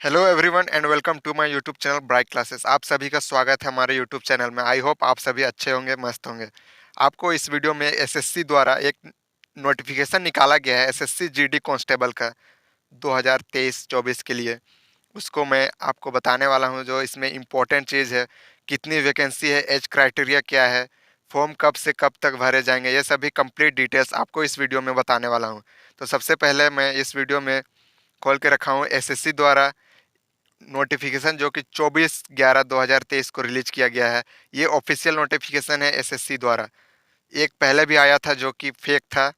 Hello everyone and welcome to my YouTube channel Bright Classes. आप सभी का स्वागत है हमारे यूट्यूब चैनल में। आई होप आप सभी अच्छे होंगे, मस्त होंगे। आपको इस वीडियो में एसएससी द्वारा एक नोटिफिकेशन निकाला गया है एसएससी जीडी कांस्टेबल का 2023-24 के लिए। उसको मैं आपको बताने वाला हूं। जो इसमें इम्पोर्टेंट चीज़ है, कितनी वैकेंसी है, एज क्राइटेरिया क्या है, फॉर्म कब से कब तक भरे जाएंगे, ये सभी कंप्लीट डिटेल्स आपको इस वीडियो में बताने वाला हूं। तो सबसे पहले मैं इस वीडियो में खोल के रखा हूँ एसएससी द्वारा नोटिफिकेशन, जो कि 24/11/2023 को रिलीज किया गया है। ये ऑफिशियल नोटिफिकेशन है एसएससी द्वारा। एक पहले भी आया था जो कि फेक था,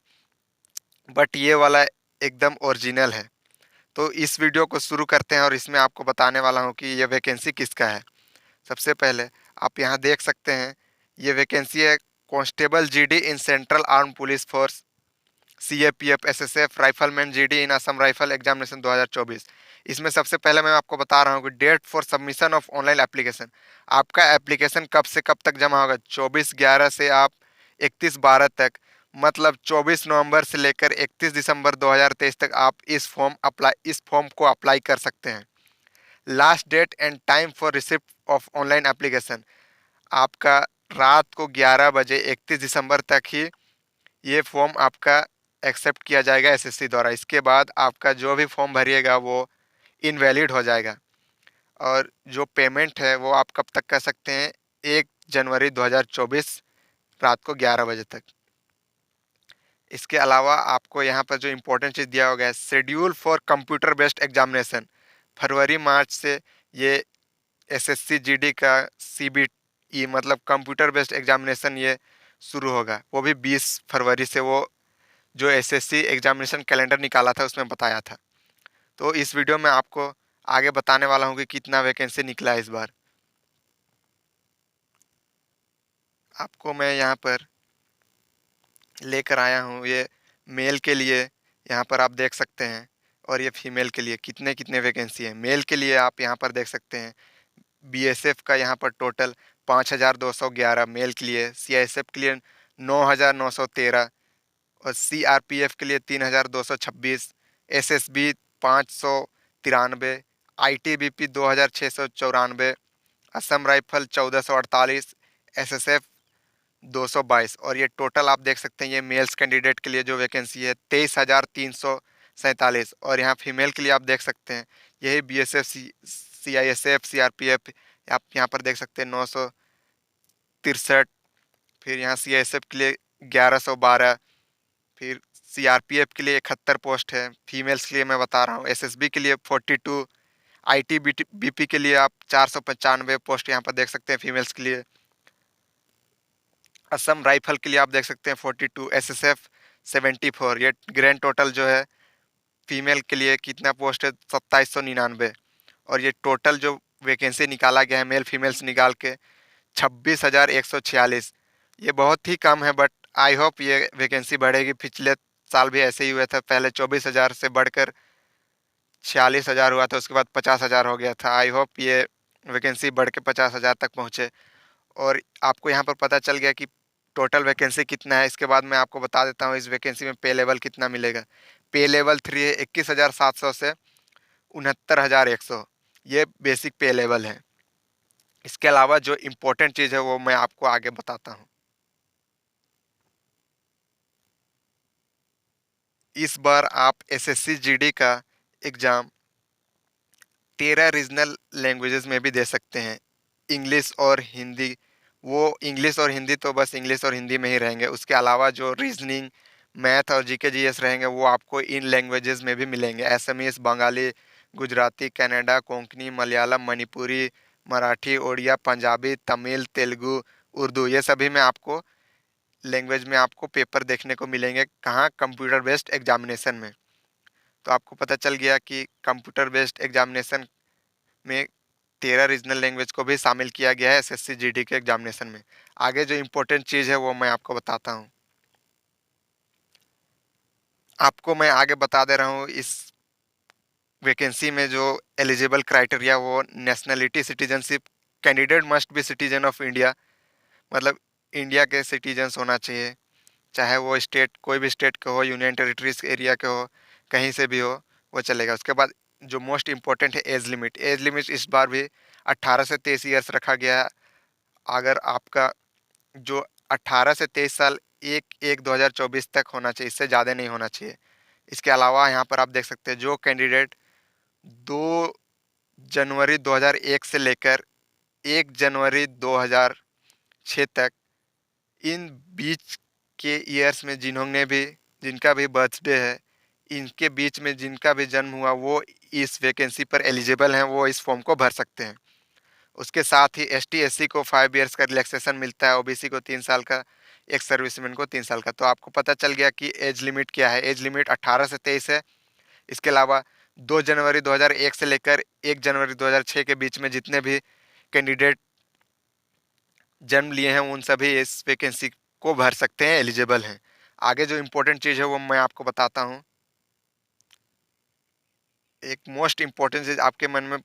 बट ये वाला एकदम ओरिजिनल है। तो इस वीडियो को शुरू करते हैं और इसमें आपको बताने वाला हूँ कि ये वैकेंसी किसका है। सबसे पहले आप यहाँ देख सकते हैं, ये वैकेंसी है constable GD in central arm police force, CAPF, SSF, rifleman GD in Assam rifle examination 2024। इसमें सबसे पहले मैं आपको बता रहा हूँ कि date for submission of online application. आपका एप्लीकेशन कब से कब तक जमा होगा? 24/11 से आप 31/12 तक, मतलब 24 नवंबर से लेकर 31 दिसंबर 2023 तक आप इस फॉर्म को अप्लाई कर सकते हैं। Last date and time for receipt of online application, आपका रात को 11 बजे 31 दिसंबर तक ही ये फॉर्म आपका एक्सेप्ट किया जाएगा एसएससी द्वारा। इसके बाद आपका जो भी फॉर्म भरिएगा वो इनवैलिड हो जाएगा। और जो पेमेंट है वो आप कब तक कर सकते हैं? 1 जनवरी 2024 रात को 11 बजे तक। इसके अलावा आपको यहाँ पर जो इम्पोर्टेंट चीज़ दिया होगा है, schedule for computer based examination. फरवरी मार्च से ये एसएससी जीडी का सीबीई मतलब कंप्यूटर बेस्ड एग्जामिनेशन ये शुरू होगा। वो भी 20 फरवरी से, वो जो एसएससी एग्जामिनेशन कैलेंडर निकाला था उसमें बताया था। तो इस वीडियो में आपको आगे बताने वाला हूँ कि कितना वैकेंसी निकला है इस बार। आपको मैं यहाँ पर लेकर आया हूँ ये मेल के लिए, यहाँ पर आप देख सकते हैं। और ये फीमेल के लिए कितने कितने वैकेंसी है। मेल के लिए आप यहाँ पर देख सकते हैं, बीएसएफ का यहाँ पर टोटल 5,211 मेल के लिए, सीआईएसएफ के लिए 9,913, और सीआरपीएफ के लिए 3,226, SSB 593, ITBP 2,694, Assam rifle 1,448, SSF 222। और ये टोटल आप देख सकते हैं, ये मेल्स कैंडिडेट के लिए जो वैकेंसी है 23,347। और यहाँ फीमेल के लिए आप देख सकते हैं, यही बीएसएफ, सीआईएसएफ, सीआरपीएफ, आप यहाँ पर देख सकते हैं 963। फिर यहाँ सीआईएसएफ के लिए 1,112। फिर सीआरपीएफ के लिए 71 पोस्ट है फीमेल्स के लिए, मैं बता रहा हूँ। एसएसबी के लिए 42, आईटीबीपी के लिए आप 495 पोस्ट यहाँ पर देख सकते हैं फीमेल्स के लिए। असम राइफल के लिए आप देख सकते हैं 42, एसएसएफ 74। ये ग्रैंड टोटल जो है फीमेल के लिए कितना पोस्ट है? 2799। और ये टोटल जो वैकेंसी निकाला गया है मेल फीमेल्स निकाल के 26,146। ये बहुत ही कम है, बट आई होप ये वैकेंसी बढ़ेगी। पिछले साल भी ऐसे ही हुआ था, पहले 24,000 से बढ़कर 46,000 हुआ था, उसके बाद 50,000 हो गया था। आई होप ये वैकेंसी बढ़ के 50,000 तक पहुँचे। और आपको यहाँ पर पता चल गया कि टोटल वैकेंसी कितना है। इसके बाद मैं आपको बता देता हूँ इस वैकेंसी में पे लेवल कितना मिलेगा। पे लेवल 3 है 21,700 से 69,100, ये बेसिक पे लेवल है। इसके अलावा जो इम्पोर्टेंट चीज़ है वो मैं आपको आगे बताता हूँ। इस बार आप एसएससी जीडी का एग्ज़ाम 13 रीजनल लैंग्वेजेस में भी दे सकते हैं, इंग्लिश और हिंदी। वो इंग्लिश और हिंदी तो बस इंग्लिश और हिंदी में ही रहेंगे। उसके अलावा जो रीजनिंग, मैथ और जीके जीएस रहेंगे वो आपको इन लैंग्वेजेस में भी मिलेंगे। असमीज, बंगाली, गुजराती, कन्नड़ा, कोंकणी, मलयालम, मणिपुरी, मराठी, उड़िया, पंजाबी, तमिल, तेलुगु, उर्दू, ये सभी में आपको लैंग्वेज में आपको पेपर देखने को मिलेंगे। कहाँ? कंप्यूटर बेस्ड एग्जामिनेशन में। तो आपको पता चल गया कि कंप्यूटर बेस्ड एग्जामिनेशन में 13 रीजनल लैंग्वेज को भी शामिल किया गया है एसएससी जीडी के एग्जामिनेशन में। आगे जो इम्पोर्टेंट चीज़ है वो मैं आपको बताता हूँ। आपको मैं आगे बता दे रहा हूँ, इस वैकेंसी में जो एलिजिबल क्राइटेरिया, वो nationality citizenship, candidate must be citizen of India, मतलब इंडिया के सिटीजन्स होना चाहिए। चाहे वो स्टेट, कोई भी स्टेट के हो, यूनियन टेरिटरीज एरिया के हो, कहीं से भी हो, वो चलेगा। उसके बाद जो मोस्ट इम्पोर्टेंट है एज लिमिट। एज लिमिट इस बार भी 18 से 23 ईयर्स रखा गया है। अगर आपका जो 18 से 23 साल 1/1/2024 तक होना चाहिए, इससे ज़्यादा नहीं होना चाहिए। इसके अलावा यहाँ पर आप देख सकते हैं जो कैंडिडेट 2 जनवरी 2001 से लेकर 1 जनवरी 2006 तक इन बीच के ईयर्स में जिनका भी बर्थडे है, इनके बीच में जिनका भी जन्म हुआ, वो इस वैकेंसी पर एलिजिबल हैं, वो इस फॉर्म को भर सकते हैं। उसके साथ ही एसटी एससी को 5 ईयर्स का रिलैक्सेशन मिलता है, ओबीसी को 3 साल का, एक सर्विसमैन को 3 साल का। तो आपको पता चल गया कि एज लिमिट क्या है। एज लिमिट 18 से 23 है। इसके अलावा 2 जनवरी 2001 से लेकर 1 जनवरी 2006 के बीच में जितने भी कैंडिडेट जन्म लिए हैं, उन सभी इस वैकेंसी को भर सकते हैं, एलिजिबल हैं। आगे जो इम्पोर्टेंट चीज़ है वो मैं आपको बताता हूँ। एक मोस्ट इम्पोर्टेंट चीज़ आपके मन में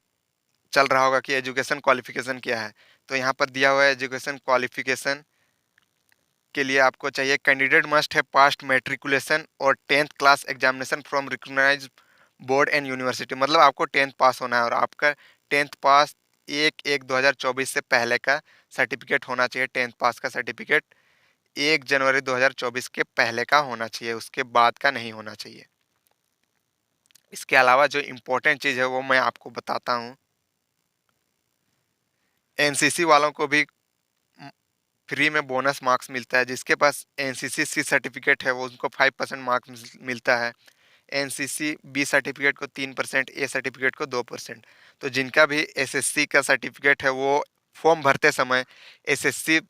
चल रहा होगा कि एजुकेशन क्वालिफिकेशन क्या है। तो यहाँ पर दिया हुआ है एजुकेशन क्वालिफिकेशन के लिए आपको चाहिए कैंडिडेट मस्ट है पास्ट मैट्रिकुलेशन और 10th class examination from recognised board and university. मतलब आपको 10th पास होना है और आपका 10th पास 1/1/2024 से पहले का सर्टिफिकेट होना चाहिए। 10th पास का सर्टिफिकेट 1 जनवरी 2024 के पहले का होना चाहिए, उसके बाद का नहीं होना चाहिए। इसके अलावा जो इम्पोर्टेंट चीज़ है वो मैं आपको बताता हूँ। एनसीसी वालों को भी फ्री में बोनस मार्क्स मिलता है। जिसके पास एनसीसी सी सर्टिफिकेट है वो उनको 5% मार्क्स मिलता है। एनसीसी बी सर्टिफिकेट को 3%, ए सर्टिफिकेट को 2%। तो जिनका भी एसएससी का सर्टिफिकेट है वो फॉर्म भरते समय एसएससी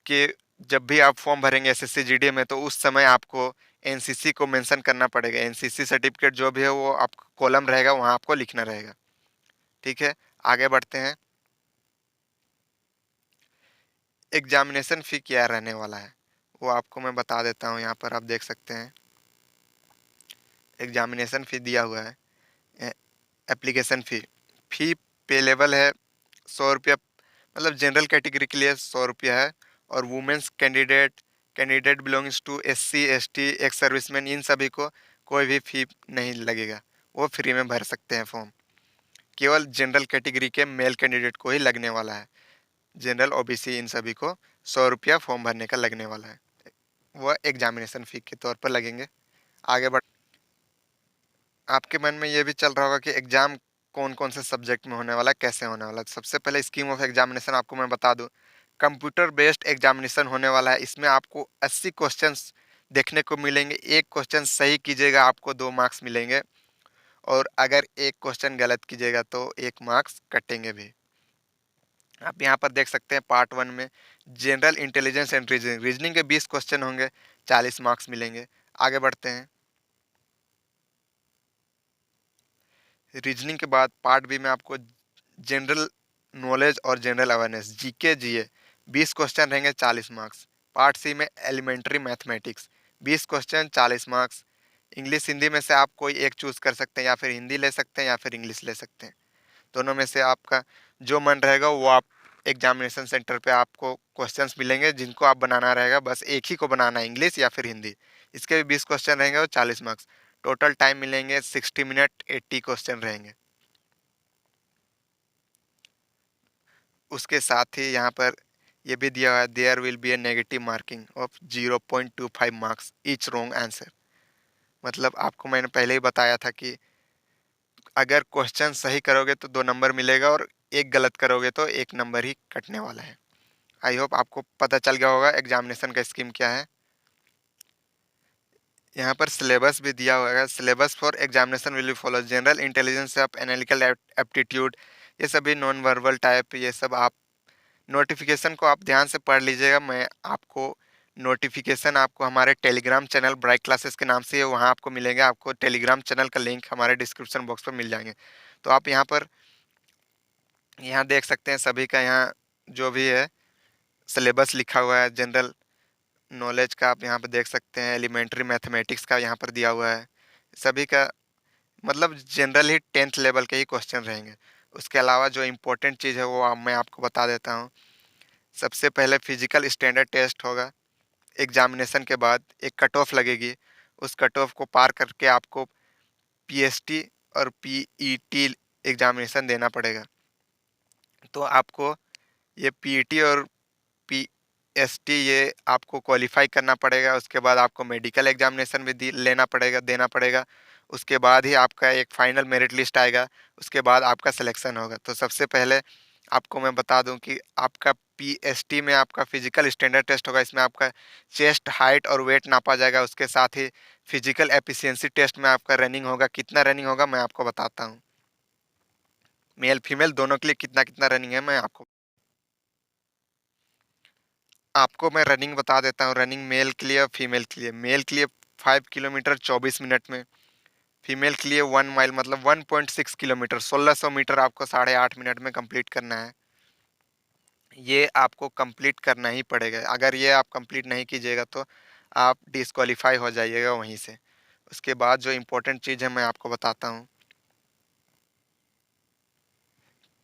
के, जब भी आप फॉर्म भरेंगे एसएससी जीडी में, तो उस समय आपको एनसीसी को मेंशन करना पड़ेगा। एनसीसी सर्टिफिकेट जो भी है वो आप कॉलम रहेगा, वहाँ आपको लिखना रहेगा। ठीक है, आगे बढ़ते हैं। एग्जामिनेशन फ़ी क्या रहने वाला है वो आपको मैं बता देता हूँ। यहाँ पर आप देख सकते हैं एग्जामिनेशन फ़ी दिया हुआ है। एप्लीकेशन फ़ी फ़ी पे लेवल है 100 रुपया। मतलब जनरल कैटेगरी के लिए 100 रुपया है। और women's candidate, candidate belongings to SC ST, ex serviceman, इन सभी को कोई भी फ़ी नहीं लगेगा, वो फ्री में भर सकते हैं फॉर्म। केवल जनरल कैटेगरी के मेल कैंडिडेट को ही लगने वाला है। जनरल ओबीसी इन सभी को 100 रुपया फॉर्म भरने का लगने वाला है। वह एग्जामिनेशन फ़ी के तौर पर लगेंगे। आगे बढ़, आपके मन में ये भी चल रहा होगा कि एग्ज़ाम कौन-कौन से सब्जेक्ट में होने वाला है, कैसे होने वाला है। सबसे पहले स्कीम ऑफ एग्जामिनेशन आपको मैं बता दूँ। कंप्यूटर बेस्ड एग्जामिनेशन होने वाला है। इसमें आपको 80 क्वेश्चंस देखने को मिलेंगे। एक क्वेश्चन सही कीजिएगा आपको 2 मार्क्स मिलेंगे और अगर एक क्वेश्चन गलत कीजिएगा तो 1 मार्क्स कटेंगे भी। आप यहाँ पर देख सकते हैं पार्ट 1 में general intelligence and reasoning, reasoning के 20 क्वेश्चन होंगे, 40 मार्क्स मिलेंगे। आगे बढ़ते हैं। रीजनिंग के बाद पार्ट बी में आपको जनरल नॉलेज और general awareness, GK GA, 20 question रहेंगे, 40 मार्क्स। पार्ट सी में elementary mathematics, 20 question, 40 marks. English Hindi में से आप कोई एक चूज़ कर सकते हैं, या फिर हिंदी ले सकते हैं या फिर इंग्लिश ले सकते हैं। दोनों में से आपका जो मन रहेगा वो आप एग्जामिनेशन सेंटर पे आपको क्वेश्चंस मिलेंगे, जिनको आप बनाना रहेगा। बस एक ही को बनाना है, इंग्लिश या फिर हिंदी। इसके भी 20 क्वेश्चन रहेंगे और 40 मार्क्स। टोटल टाइम मिलेंगे 60 मिनट, 80 क्वेश्चन रहेंगे। उसके साथ ही यहाँ पर ये भी दिया हुआ है, there will be a negative marking of 0.25 marks each wrong answer. मतलब आपको मैंने पहले ही बताया था कि अगर क्वेश्चन सही करोगे तो 2 नंबर मिलेगा और एक गलत करोगे तो 1 नंबर ही कटने वाला है। आई होप आपको पता चल गया होगा एग्जामिनेशन का स्कीम क्या है। यहाँ पर सिलेबस भी दिया हुआ है। Syllabus for examination will be follow general intelligence of analytical aptitude, ये सभी नॉन वर्बल टाइप, ये सब आप नोटिफिकेशन को आप ध्यान से पढ़ लीजिएगा। मैं आपको नोटिफिकेशन आपको हमारे टेलीग्राम चैनल ब्राइट क्लासेस के नाम से है, वहाँ आपको मिलेंगे। आपको टेलीग्राम चैनल का लिंक हमारे डिस्क्रिप्शन बॉक्स पर मिल जाएंगे। तो आप यहाँ पर यहाँ देख सकते हैं सभी का, यहाँ जो भी है सिलेबस लिखा हुआ है। जनरल नॉलेज का आप यहाँ पर देख सकते हैं, एलिमेंट्री मैथमेटिक्स का यहाँ पर दिया हुआ है। सभी का मतलब जनरल ही 10th लेवल के ही क्वेश्चन रहेंगे। उसके अलावा जो इम्पोर्टेंट चीज़ है वो मैं आपको बता देता हूँ। सबसे पहले फिजिकल स्टैंडर्ड टेस्ट होगा। एग्जामिनेशन के बाद एक कट ऑफ लगेगी। उस कट ऑफ को पार करके आपको पीएसटी और पीईटी एग्जामिनेशन देना पड़ेगा। तो आपको ये पीईटी और पीएसटी ये आपको क्वालिफाई करना पड़ेगा। उसके बाद आपको मेडिकल एग्जामिनेशन भी लेना पड़ेगा, देना पड़ेगा। उसके बाद ही आपका एक फाइनल मेरिट लिस्ट आएगा। उसके बाद आपका सिलेक्शन होगा। तो सबसे पहले आपको मैं बता दूं कि आपका पीएसटी में आपका फिजिकल स्टैंडर्ड टेस्ट होगा। इसमें आपका चेस्ट हाइट और वेट नापा जाएगा। उसके साथ ही फिजिकल एफिशिएंसी टेस्ट में आपका रनिंग होगा। कितना रनिंग होगा मैं आपको बताता हूँ। मेल फीमेल दोनों के लिए कितना कितना रनिंग है मैं आपको मैं रनिंग बता देता हूँ। रनिंग मेल के लिए और फीमेल के लिए। मेल के लिए 5 किलोमीटर 24 मिनट में। फीमेल के लिए 1 माइल मतलब 1.6 किलोमीटर 1600 मीटर आपको 8.5 मिनट में कंप्लीट करना है। ये आपको कंप्लीट करना ही पड़ेगा। अगर ये आप कंप्लीट नहीं कीजिएगा तो आप डिस्क्वालीफाई हो जाइएगा वहीं से। उसके बाद जो इम्पोर्टेंट चीज़ है मैं आपको बताता हूँ।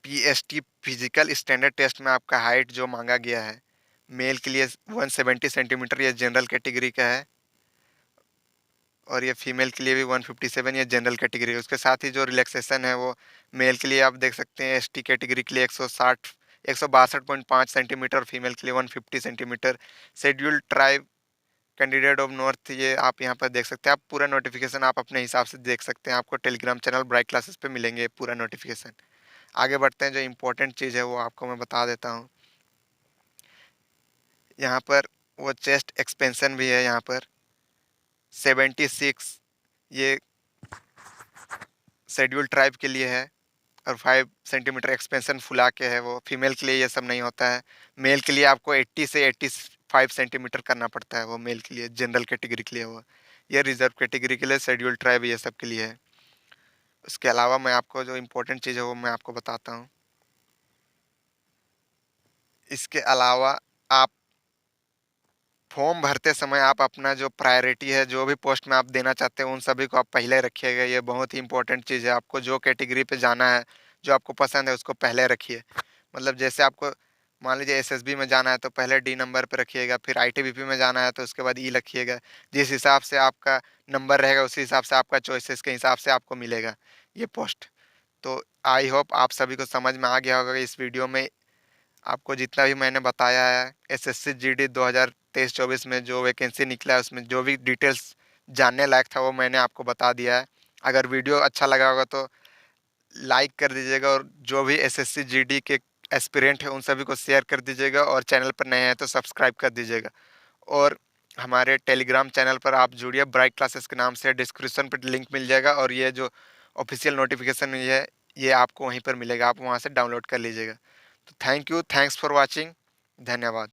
पीएसटी फिजिकल स्टैंडर्ड टेस्ट में आपका हाइट जो मांगा गया है, मेल के लिए 170 सेंटीमीटर, ये जनरल कैटेगरी का है। और ये फीमेल के लिए भी 157, ये जनरल कैटेगरी है। उसके साथ ही जो रिलैक्सेशन है वो मेल के लिए आप देख सकते हैं, एसटी कैटेगरी के लिए 162.5 सेंटीमीटर, फीमेल के लिए 150 centimetre. Scheduled tribe candidate of north, ये आप यहाँ पर देख सकते हैं। आप पूरा नोटिफिकेशन आप अपने हिसाब से देख सकते हैं। आपको टेलीग्राम चैनल ब्राइट क्लासेस पे मिलेंगे पूरा नोटिफिकेशन। आगे बढ़ते हैं। जो इम्पोर्टेंट चीज़ है वो आपको मैं बता देता हूँ। यहाँ पर वो चेस्ट एक्सपेंशन भी है। यहाँ पर 76 ये शेड्यूल ट्राइब के लिए है। और 5 सेंटीमीटर एक्सपेंशन फुला के है वो। फीमेल के लिए ये सब नहीं होता है। मेल के लिए आपको 80 से 85 सेंटीमीटर करना पड़ता है वो मेल के लिए, जनरल कैटेगरी के लिए वो। ये रिजर्व कैटेगरी के लिए, शेड्यूल ट्राइब ये सब के लिए है। उसके अलावा मैं आपको जो इम्पोर्टेंट चीज़ है वो मैं आपको बताता हूँ। इसके अलावा आप फॉर्म भरते समय आप अपना जो प्रायोरिटी है, जो भी पोस्ट में आप देना चाहते हैं, उन सभी को आप पहले रखिएगा। ये बहुत ही इंपॉर्टेंट चीज़ है। आपको जो कैटेगरी पे जाना है, जो आपको पसंद है, उसको पहले रखिए। मतलब जैसे आपको मान लीजिए एसएसबी में जाना है तो पहले डी नंबर पे रखिएगा। फिर आईटीबीपी में जाना है तो उसके बाद ई रखिएगा। जिस हिसाब से आपका नंबर रहेगा उसी हिसाब से आपका चॉइसेस के हिसाब से आपको मिलेगा ये पोस्ट। तो आई होप आप सभी को समझ में आ गया होगा इस वीडियो में। आपको जितना भी मैंने बताया है एसएससी जीडी 2023-24 में जो वैकेंसी निकला है, उसमें जो भी डिटेल्स जानने लायक था वो मैंने आपको बता दिया है। अगर वीडियो अच्छा लगा होगा तो लाइक कर दीजिएगा। और जो भी एसएससी जीडी के एस्पिरेंट हैं उन सभी को शेयर कर दीजिएगा। और चैनल पर नए हैं तो सब्सक्राइब कर दीजिएगा। और हमारे टेलीग्राम चैनल पर आप जुड़िए, ब्राइट क्लासेस के नाम से। डिस्क्रिप्शन पर लिंक मिल जाएगा। और ये जो ऑफिशियल नोटिफिकेशन है ये आपको वहीं पर मिलेगा, आप वहाँ से डाउनलोड कर लीजिएगा। तो thank you, thanks for watching. धन्यवाद।